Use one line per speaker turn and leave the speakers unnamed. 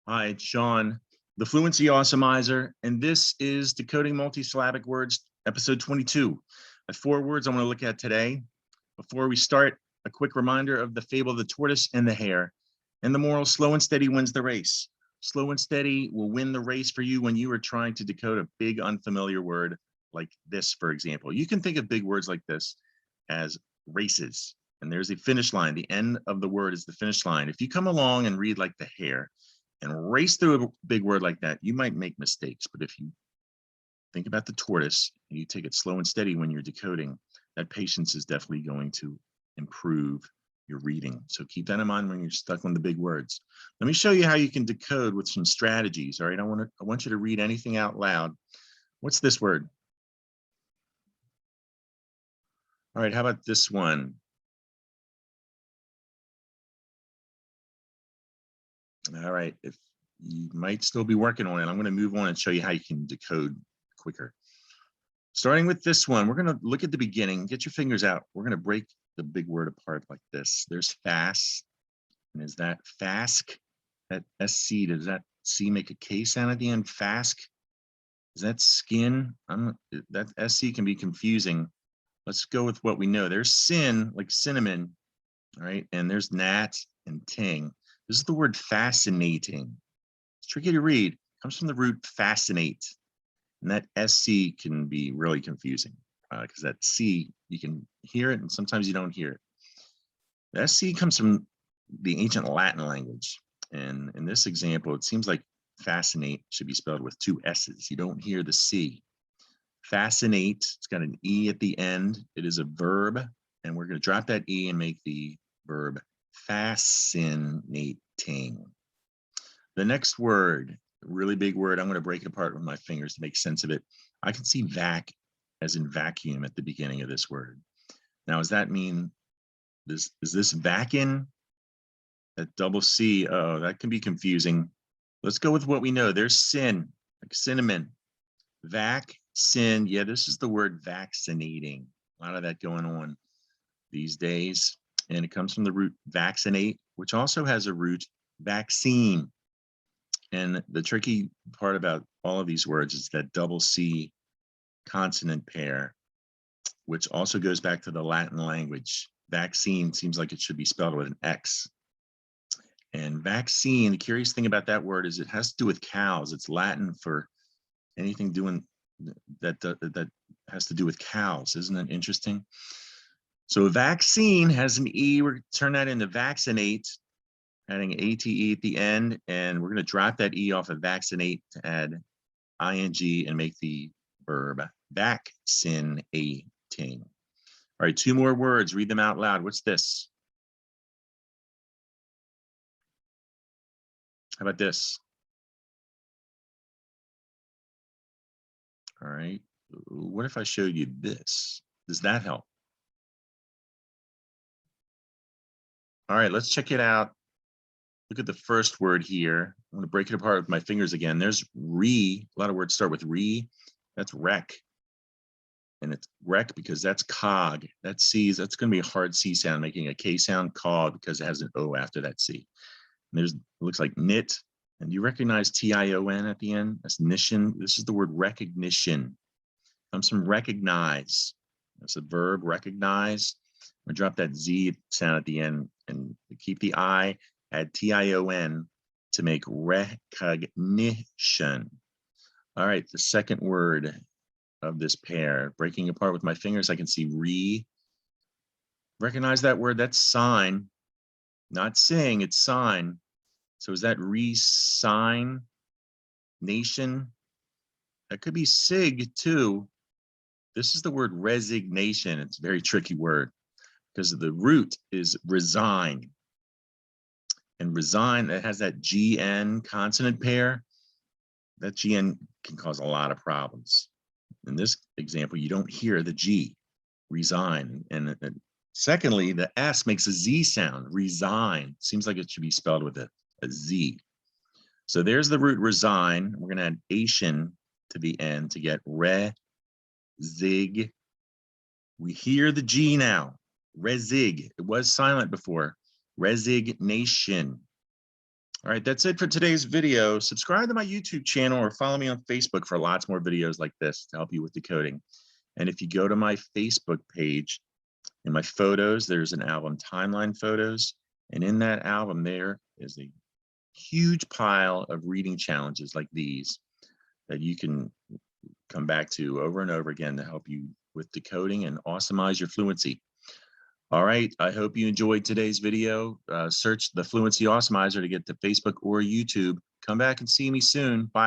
Hi, it's Sean, the Fluency Awesomizer, and this is Decoding Multi-Syllabic Words, episode 22. I have 4 words I want to look at today. Before we start, a quick reminder of the fable of the tortoise and the hare, and the moral: slow and steady wins the race. Slow and steady will win the race for you when you are trying to decode a big unfamiliar word like this, for example. You can think of big words like this as races, and there's a finish line. The end of the word is the finish line. If you come along and read like the hare and race through a big word like that, you might make mistakes. But if you think about the tortoise and you take it slow and steady when you're decoding, that patience is definitely going to improve your reading. So keep that in mind when you're stuck on the big words. Let me show you how you can decode with some strategies. All right, I want you to read anything out loud. What's this word? All right, how about this one? All right, if you might still be working on it, I'm going to move on and show you how you can decode quicker. Starting with this one, we're going to look at the beginning. Get your fingers out. We're going to break the big word apart like this. There's fast. And is that fask? That SC, does that C make a K sound at the end? Fask? Is that skin? That SC can be confusing. Let's go with what we know. There's sin, like cinnamon, all right? And there's gnat and ting. This is the word fascinating. It's tricky to read. It comes from the root fascinate. And that SC can be really confusing because that C, you can hear it and sometimes you don't hear it. The SC comes from the ancient Latin language. And in this example, it seems like fascinate should be spelled with 2 S's. You don't hear the C. Fascinate, it's got an E at the end. It is a verb. And we're going to drop that E and make the verb fascinating. The next word, really big word, I'm going to break it apart with my fingers to make sense of it. I can see vac as in vacuum at the beginning of this word. Now, does that mean is this vacuum? That double C, oh, that can be confusing. Let's go with what we know. There's sin, like cinnamon. Vac, sin, yeah, this is the word vaccinating. A lot of that going on these days. And it comes from the root vaccinate, which also has a root vaccine. And the tricky part about all of these words is that double C consonant pair, which also goes back to the Latin language. Vaccine seems like it should be spelled with an X. And vaccine, the curious thing about that word is it has to do with cows. It's Latin for anything doing that has to do with cows. Isn't that interesting? So vaccine has an E. We're going to turn that into vaccinate, adding ATE at the end, and we're going to drop that E off of vaccinate to add ing and make the verb vaccinating. All right, 2 more words. Read them out loud. What's this? How about this? All right, what if I showed you this? Does that help? All right, let's check it out. Look at the first word here. I'm going to break it apart with my fingers again. There's re. A lot of words start with re. That's wreck. And it's wreck because that's cog. That C, that's going to be a hard C sound, making a K sound, cog, because it has an O after that C. And there's, it looks like knit. And you recognize TION at the end? That's nishin. This is the word recognition. It comes from recognize. That's a verb, recognize. I'm going to drop that Z sound at the end and keep the I, add TION to make recognition. All right, the second word of this pair, breaking apart with my fingers, I can see re. Recognize that word, that's sign, not sing, it's sign. So is that re-sign, nation? That could be sig too. This is the word resignation. It's a very tricky word because the root is resign. And resign, that has that GN consonant pair. That GN can cause a lot of problems. In this example, you don't hear the G, resign. And secondly, the S makes a Z sound, resign. Seems like it should be spelled with a Z. So there's the root resign. We're going to add ation to the end to get re-zig. We hear the G now, resig. It was silent before, resignation. All right, that's it for today's video. Subscribe to my YouTube channel or follow me on Facebook for lots more videos like this to help you with decoding. And if you go to my Facebook page, in my photos, there's an album, Timeline Photos. And in that album, there is a huge pile of reading challenges like these that you can come back to over and over again to help you with decoding and awesomize your fluency. All right, I hope you enjoyed today's video. Search the Fluency Awesomizer to get to Facebook or YouTube. Come back and see me soon. Bye.